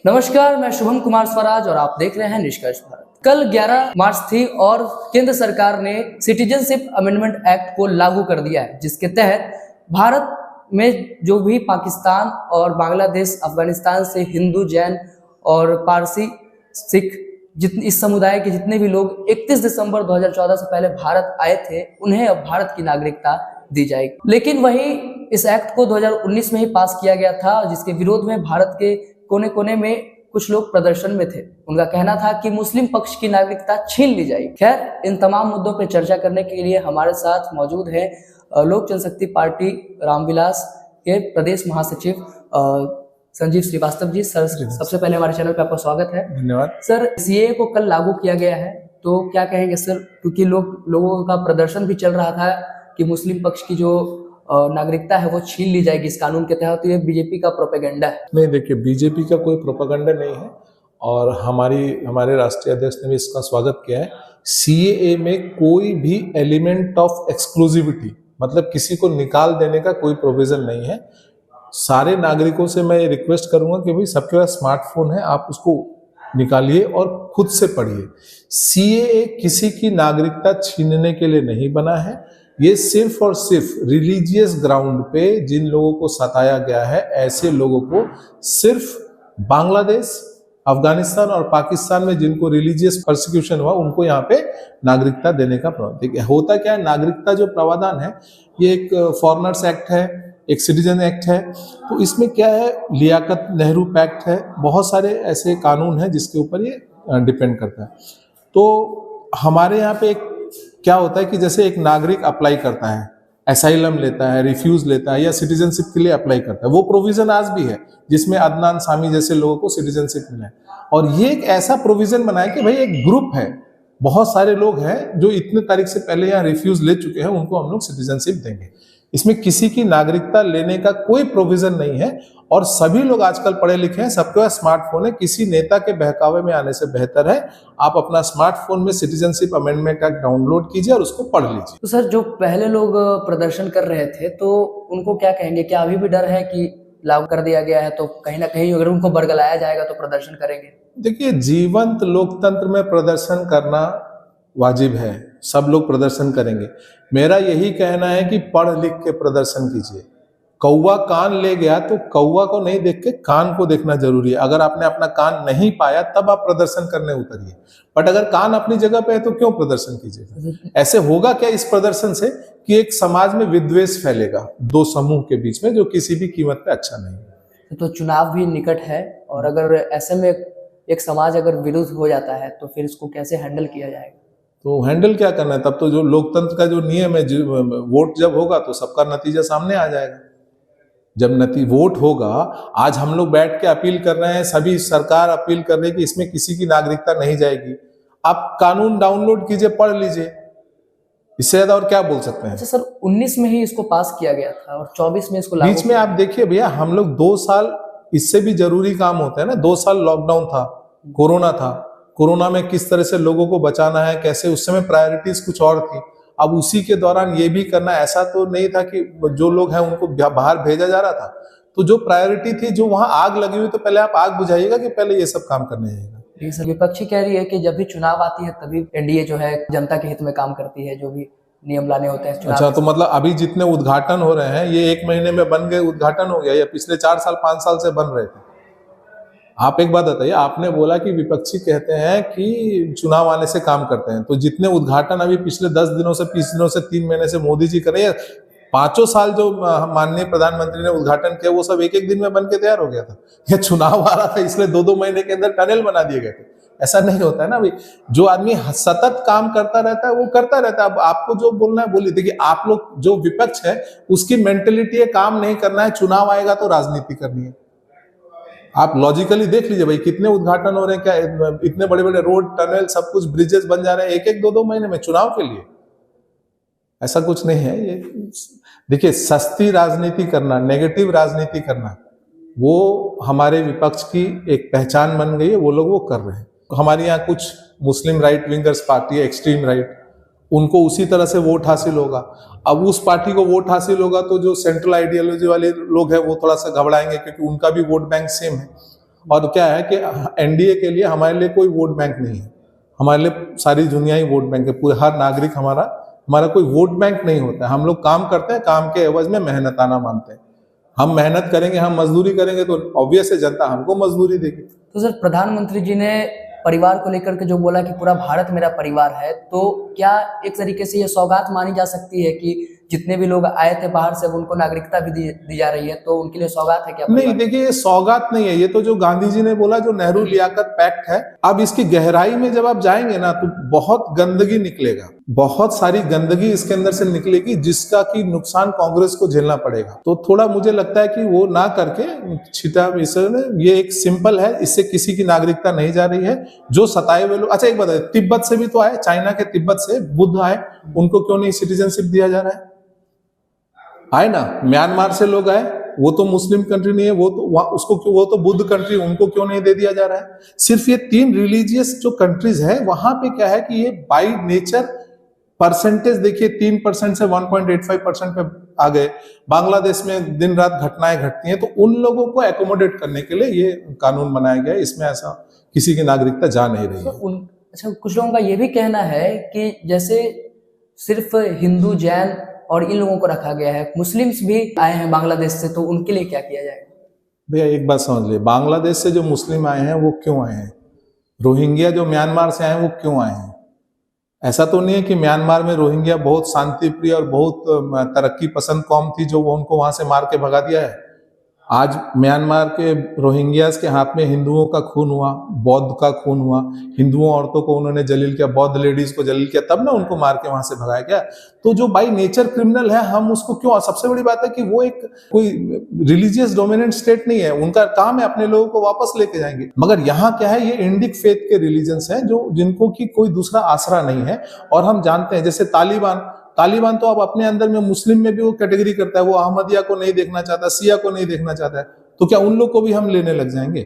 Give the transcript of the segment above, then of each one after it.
नमस्कार, मैं शुभम कुमार स्वराज और आप देख रहे हैं निष्कर्ष भारत। कल 11 मार्च थी और केंद्र सरकार ने सिटीजनशिप अमेंडमेंट एक्ट को लागू कर दिया है, जिसके तहत भारत में जो भी पाकिस्तान और बांग्लादेश, अफगानिस्तान से हिंदू, जैन और पारसी, सिख जितने इस समुदाय के जितने भी लोग 31 दिसंबर 2014 से पहले भारत आए थे, उन्हें अब भारत की नागरिकता दी जाएगी। लेकिन वही इस एक्ट को 2019 में ही पास किया गया था, जिसके विरोध में भारत के कोने कोने में कुछ लोग प्रदर्शन में थे। उनका कहना था कि मुस्लिम पक्ष की नागरिकता छीन ली जाएगी। खैर, इन तमाम मुद्दों पर चर्चा करने के लिए हमारे साथ मौजूद है लोक जनशक्ति पार्टी रामविलास के प्रदेश महासचिव संजीव श्रीवास्तव जी। सर, सबसे पहले हमारे चैनल पर आपका स्वागत है। धन्यवाद। सर, सीएए को कल लागू किया गया है, तो क्या कहेंगे सर? क्योंकि लोगों का प्रदर्शन भी चल रहा था कि मुस्लिम पक्ष की जो नागरिकता है वो छीन ली जाएगी इस कानून के तहत, तो ये बीजेपी का प्रोपेगेंडा है। नहीं, देखिए, बीजेपी का कोई प्रोपेगेंडा नहीं है और हमारे राष्ट्रीय अध्यक्ष ने भी इसका स्वागत किया है। सीएए में कोई भी एलिमेंट ऑफ एक्सक्लूसिविटी, मतलब किसी को निकाल देने का कोई प्रोविजन नहीं है। सारे नागरिकों से मैं ये रिक्वेस्ट करूंगा कि भाई सबके पास स्मार्टफोन है, आप उसको निकालिए और खुद से पढ़िए। सीएए किसी की नागरिकता छीनने के लिए नहीं बना है। ये सिर्फ और सिर्फ रिलीजियस ग्राउंड पे जिन लोगों को सताया गया है, ऐसे लोगों को सिर्फ बांग्लादेश, अफगानिस्तान और पाकिस्तान में जिनको रिलीजियस परसिक्यूशन हुआ, उनको यहाँ पे नागरिकता देने का प्रावधान होता क्या है। नागरिकता जो प्रावधान है, ये एक फॉरेनर्स एक्ट है, एक सिटीजन एक्ट है। तो इसमें क्या है, लियाकत नेहरू पैक्ट है, बहुत सारे ऐसे कानून हैं जिसके ऊपर ये डिपेंड करता है। तो हमारे यहाँ पे एक क्या होता है कि जैसे एक नागरिक अप्लाई करता है, एसाइलम लेता है, रिफ्यूज लेता है या सिटीजनशिप के लिए अप्लाई करता है, वो प्रोविजन आज भी है जिसमें अदनान सामी जैसे लोगों को सिटीजनशिप मिला है। और ये एक ऐसा प्रोविजन बना है कि भाई एक ग्रुप है, बहुत सारे लोग हैं जो इतने तारीख से पहले यहाँ रिफ्यूज ले चुके हैं, उनको हम लोग सिटीजनशिप देंगे। इसमें किसी की नागरिकता लेने का कोई प्रोविजन नहीं है और सभी लोग आजकल पढ़े लिखे हैं, सबके पास स्मार्टफोन है। किसी नेता के बहकावे में आने से बेहतर है आप अपना स्मार्टफोन में सिटीजनशिप अमेंडमेंट एक्ट डाउनलोड कीजिए और उसको पढ़ लीजिए। तो सर, जो पहले लोग प्रदर्शन कर रहे थे, तो उनको क्या कहेंगे? क्या अभी भी डर है कि लागू कर दिया गया है तो कहीं ना कहीं अगर उनको बरगलाया जाएगा तो प्रदर्शन करेंगे? देखिए, जीवंत लोकतंत्र में प्रदर्शन करना वाजिब है, सब लोग प्रदर्शन करेंगे। मेरा यही कहना है कि पढ़ लिख के प्रदर्शन कीजिए। कौवा कान ले गया तो कौवा को नहीं देख के कान को देखना जरूरी है। अगर आपने अपना कान नहीं पाया तब आप प्रदर्शन करने उतरिए, बट अगर कान अपनी जगह पे है तो क्यों प्रदर्शन कीजिएगा? ऐसे होगा क्या इस प्रदर्शन से कि एक समाज में विद्वेष फैलेगा दो समूह के बीच में, जो किसी भी कीमत पे अच्छा नहीं है। तो चुनाव भी निकट है और अगर ऐसे में एक समाज अगर विरुद्ध हो जाता है तो फिर इसको कैसे हैंडल किया जाएगा? तो हैंडल क्या करना है? तब तो जो लोकतंत्र का जो नियम है, वोट जब होगा तो सबका नतीजा सामने आ जाएगा। जब वोट होगा, आज हम लोग बैठ के अपील कर रहे हैं, सभी सरकार अपील कर रही है कि इसमें किसी की नागरिकता नहीं जाएगी। आप कानून डाउनलोड कीजिए, पढ़ लीजिए, इससे ज्यादा और क्या बोल सकते हैं? अच्छा सर, 19 में ही इसको पास किया गया था और 24 में इसको लागू बीच में आप देखिए भैया, हम लोग 2 साल, इससे भी जरूरी काम होता है ना, 2 साल लॉकडाउन था, कोरोना था। कोरोना में किस तरह से लोगों को बचाना है, कैसे, उस समय प्रायोरिटीज कुछ और थी। अब उसी के दौरान ये भी करना, ऐसा तो नहीं था कि जो लोग हैं उनको बाहर भेजा जा रहा था। तो जो प्रायोरिटी थी, जो वहां आग लगी हुई, तो पहले आप आग बुझाइएगा कि पहले ये सब काम करने जाएगा। सर, विपक्षी कह रही है कि जब भी चुनाव आती है तभी एनडीए जो है जनता के हित में काम करती है, जो भी नियम लाने होते हैं। अच्छा, तो मतलब अभी जितने उद्घाटन हो रहे हैं, ये 1 महीने में बन गए उद्घाटन हो गया या पिछले 4 साल 5 साल से बन रहे थे? आप एक बात बताइए, आपने बोला कि विपक्षी कहते हैं कि चुनाव आने से काम करते हैं, तो जितने उद्घाटन अभी पिछले 10 दिनों से, 20 दिनों से, 3 महीने से मोदी जी कर रहे हैं, 5 साल जो माननीय प्रधानमंत्री ने उद्घाटन किया, वो सब एक दिन में बन के तैयार हो गया था। यह चुनाव आ रहा था इसलिए 2-2 महीने के अंदर टनल बना दिए गए थे। ऐसा नहीं होता है ना भाई। जो आदमी सतत काम करता रहता है वो करता रहता है। अब आपको जो बोलना है बोलिए। देखिए, आप लोग जो विपक्ष है उसकी मेंटेलिटी है काम नहीं करना है, चुनाव आएगा तो राजनीति करनी है। आप लॉजिकली देख लीजिए भाई, कितने उद्घाटन हो रहे हैं, क्या इतने बड़े बड़े रोड, टनल, सब कुछ, ब्रिजेस बन जा रहे हैं 1-1, 2-2 महीने में चुनाव के लिए। ऐसा कुछ नहीं है ये। देखिए, सस्ती राजनीति करना, नेगेटिव राजनीति करना, वो हमारे विपक्ष की एक पहचान बन गई है, वो लोग वो कर रहे हैं। हमारे यहाँ कुछ मुस्लिम राइट विंगर्स पार्टी है, एक्सट्रीम राइट, उनको उसी तरह से वोट हासिल होगा। अब उस पार्टी को वोट हासिल होगा तो जो सेंट्रल आइडियोलॉजी वाले लोग हैं वो थोड़ा सा घबराएंगे, क्योंकि उनका भी वोट बैंक सेम है। और क्या है कि एनडीए के लिए हमारे लिए कोई वोट बैंक नहीं है, हमारे लिए सारी दुनिया ही वोट बैंक है, पूरे हर नागरिक हमारा कोई वोट बैंक नहीं होता है। हम लोग काम करते हैं, काम के एवज में मेहनताना मानते हैं। हम मेहनत करेंगे, हम मजदूरी करेंगे तो ऑब्वियस है जनता हमको मजदूरी देगी। तो सर, प्रधानमंत्री जी ने परिवार को लेकर के जो बोला कि पूरा भारत मेरा परिवार है, तो क्या एक तरीके से ये सौगात मानी जा सकती है कि जितने भी लोग आए थे बाहर से उनको नागरिकता भी दी जा रही है, तो उनके लिए सौगात है क्या? नहीं, देखिए ये सौगात नहीं है, ये तो जो गांधी जी ने बोला जो नेहरू लियाकत पैक्ट है। अब इसकी गहराई में जब आप जाएंगे ना तो बहुत गंदगी निकलेगा, बहुत सारी गंदगी इसके अंदर से निकलेगी जिसका की नुकसान कांग्रेस को झेलना पड़ेगा। तो थोड़ा मुझे लगता है कि वो ना करके छिटा ये एक सिंपल है, इससे किसी की नागरिकता नहीं जा रही है। जो सताए हुए लोग, अच्छा एक बात है, तिब्बत से भी तो आए, चाइना के तिब्बत से बुद्ध आए, उनको क्यों नहीं सिटीजनशिप दिया जा रहा है? आए ना, म्यांमार से लोग आए, वो तो मुस्लिम कंट्री नहीं है, वो तो बुद्ध कंट्री, उनको क्यों नहीं दे दिया जा रहा है? सिर्फ ये 3 रिलीजियस जो कंट्रीज है वहां पे क्या है कि ये बाय नेचर परसेंटेज देखिए 3% से 1.85% पे आ गए। बांग्लादेश में दिन रात घटनाएं घटती हैं, तो उन लोगों को एकोमोडेट करने के लिए ये कानून बनाया गया है। इसमें ऐसा किसी की नागरिकता जा नहीं रही है। अच्छा, कुछ लोगों का ये भी कहना है कि जैसे सिर्फ हिंदू, जैन और इन लोगों को रखा गया है, मुस्लिम्स भी आए हैं बांग्लादेश से, तो उनके लिए क्या किया जाएगा? भैया एक बात समझ लिए, बांग्लादेश से जो मुस्लिम आए हैं वो क्यों आए हैं? रोहिंग्या जो म्यांमार से आए हैं वो क्यों आए हैं? ऐसा तो नहीं है कि म्यांमार में रोहिंग्या बहुत शांति प्रिय और बहुत तरक्की पसंद कौम थी जो वो उनको वहां से मार के भगा दिया है। आज म्यांमार के रोहिंग्यास के हाथ में हिंदुओं का खून हुआ, बौद्ध का खून हुआ, हिंदुओं औरतों को उन्होंने जलील किया, बौद्ध लेडीज को जलील किया, तब ना उनको मार के वहां से भगाया गया। तो जो बाई नेचर क्रिमिनल है हम उसको क्यों? सबसे बड़ी बात है कि वो एक कोई रिलीजियस डोमिनेंट स्टेट नहीं है, उनका काम है अपने लोगों को वापस लेके जाएंगे। मगर यहाँ क्या है, ये इंडिक फेथ के रिलीजन्स हैं जो जिनको की कोई दूसरा आसरा नहीं है। और हम जानते हैं जैसे तालिबान तो अब अपने अंदर में मुस्लिम में भी वो कैटेगरी करता है, वो अहमदिया को नहीं देखना चाहता, सिया को नहीं देखना चाहता है, तो क्या उन लोग को भी हम लेने लग जाएंगे?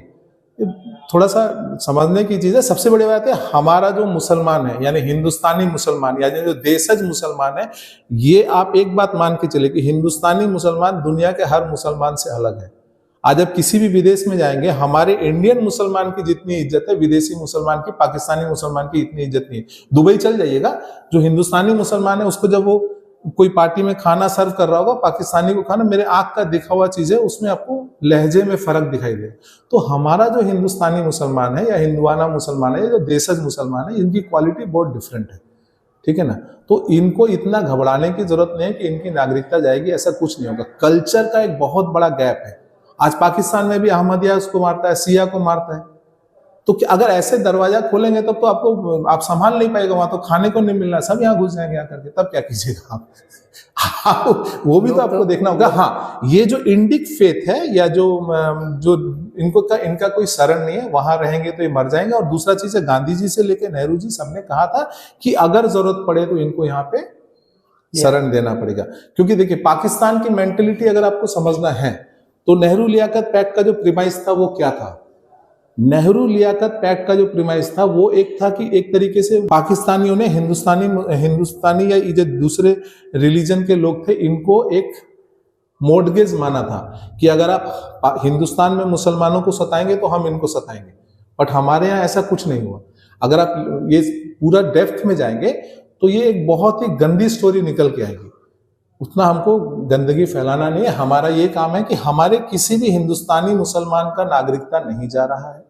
थोड़ा सा समझने की चीज है। सबसे बड़ी बात है हमारा जो मुसलमान है, यानी हिंदुस्तानी मुसलमान, यानी जो देशज मुसलमान है, ये आप एक बात मान के चले कि हिंदुस्तानी मुसलमान दुनिया के हर मुसलमान से अलग है। आज आप किसी भी विदेश में जाएंगे, हमारे इंडियन मुसलमान की जितनी इज्जत है विदेशी मुसलमान की, पाकिस्तानी मुसलमान की इतनी इज्जत नहीं है। दुबई चल जाइएगा, जो हिंदुस्तानी मुसलमान है उसको जब वो कोई पार्टी में खाना सर्व कर रहा होगा, पाकिस्तानी को खाना मेरे आंख का देखा हुआ चीज है, उसमें आपको लहजे में फर्क दिखाई दे। तो हमारा जो हिंदुस्तानी मुसलमान है या हिंदुआना मुसलमान है, या जो देशज मुसलमान है, इनकी क्वालिटी बहुत डिफरेंट है, ठीक है ना। तो इनको इतना घबराने की जरूरत नहीं है कि इनकी नागरिकता जाएगी, ऐसा कुछ नहीं होगा। कल्चर का एक बहुत बड़ा गैप है। आज पाकिस्तान में भी अहमदिया उसको मारता है, सिया को मारता है। तो अगर ऐसे दरवाजा खोलेंगे तब तो आपको आप संभाल नहीं पाएगा, वहां तो खाने को नहीं मिलना, सब यहाँ घुस जाएंगे आकर के, तब क्या कीजिएगा आप? वो भी तो आपको देखना होगा। हाँ, ये जो इंडिक फेथ है या जो इनका कोई शरण नहीं है, वहां रहेंगे तो ये मर जाएंगे। और दूसरा चीज है, गांधी जी से लेकर नेहरू जी सबने कहा था कि अगर जरूरत पड़े तो इनको यहाँ पे शरण देना पड़ेगा। क्योंकि देखिए पाकिस्तान की मेंटेलिटी अगर आपको समझना है तो नेहरू लियाकत पैक्ट का जो प्रीमाइस था वो क्या था? नेहरू लियाकत पैक्ट का जो प्रीमाइस था वो एक था कि एक तरीके से पाकिस्तानियों ने हिंदुस्तानी या जो दूसरे रिलीजन के लोग थे इनको एक मोर्टगेज माना था कि अगर आप हिंदुस्तान में मुसलमानों को सताएंगे तो हम इनको सताएंगे। बट हमारे यहाँ ऐसा कुछ नहीं हुआ। अगर आप ये पूरा डेप्थ में जाएंगे तो ये एक बहुत ही गंदी स्टोरी निकल के आएगी। उतना हमको गंदगी फैलाना नहीं है। हमारा ये काम है कि हमारे किसी भी हिंदुस्तानी मुसलमान का नागरिकता नहीं जा रहा है।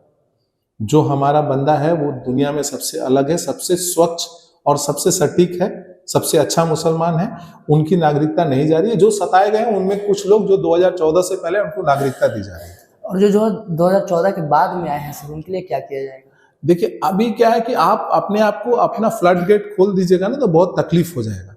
जो हमारा बंदा है वो दुनिया में सबसे अलग है, सबसे स्वच्छ और सबसे सटीक है, सबसे अच्छा मुसलमान है, उनकी नागरिकता नहीं जा रही है। जो सताए गए हैं उनमें कुछ लोग जो 2014 से पहले उनको नागरिकता दी जा रही है। और जो 2014 के बाद में आए हैं सर, उनके लिए क्या किया जाएगा? देखिए अभी क्या है कि आप अपने आप को अपना फ्लड गेट खोल दीजिएगा ना तो बहुत तकलीफ हो जाएगा।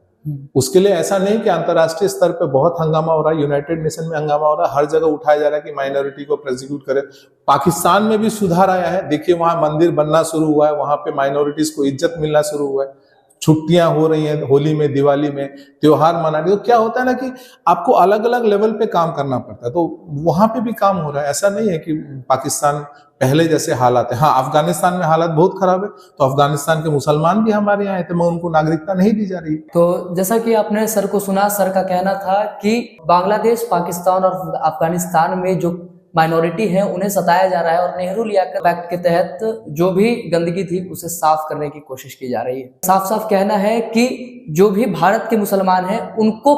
उसके लिए ऐसा नहीं कि अंतर्राष्ट्रीय स्तर पे बहुत हंगामा हो रहा है, यूनाइटेड नेशन में हंगामा हो रहा है, हर जगह उठाया जा रहा है कि माइनॉरिटी को प्रोसिक्यूट करे। पाकिस्तान में भी सुधार आया है, देखिए वहां मंदिर बनना शुरू हुआ है, वहां पे माइनॉरिटीज को इज्जत मिलना शुरू हुआ है, छुट्टियां हो रही हैं, होली में, दिवाली में त्योहार मना रही। तो क्या होता है ना कि आपको अलग अलग लेवल पे काम करना पड़ता है, तो वहां पे भी काम हो रहा है। ऐसा नहीं है कि पाकिस्तान पहले जैसे हालात है। हाँ, अफगानिस्तान में हालात बहुत खराब है, तो अफगानिस्तान के मुसलमान भी हमारे यहाँ है, तो उनको नागरिकता नहीं दी जा रही। तो जैसा कि आपने सर को सुना, सर का कहना था कि बांग्लादेश, पाकिस्तान और अफगानिस्तान में जो माइनॉरिटी हैं उन्हें सताया जा रहा है और नेहरू लियाकत एक्ट के तहत जो भी गंदगी थी उसे साफ करने की कोशिश की जा रही है। साफ साफ कहना है कि जो भी भारत के मुसलमान हैं उनको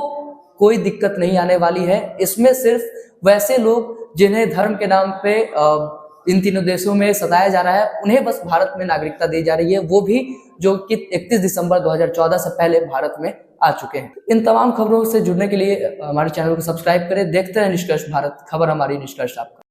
कोई दिक्कत नहीं आने वाली है। इसमें सिर्फ वैसे लोग जिन्हें धर्म के नाम पे इन तीनों देशों में सताया जा रहा है उन्हें बस भारत में नागरिकता दी जा रही है, वो भी जो कि 31 दिसंबर 2014 से पहले भारत में आ चुके हैं। इन तमाम खबरों से जुड़ने के लिए हमारे चैनल को सब्सक्राइब करें। देखते हैं निष्कर्ष भारत, खबर हमारी, निष्कर्ष आपका।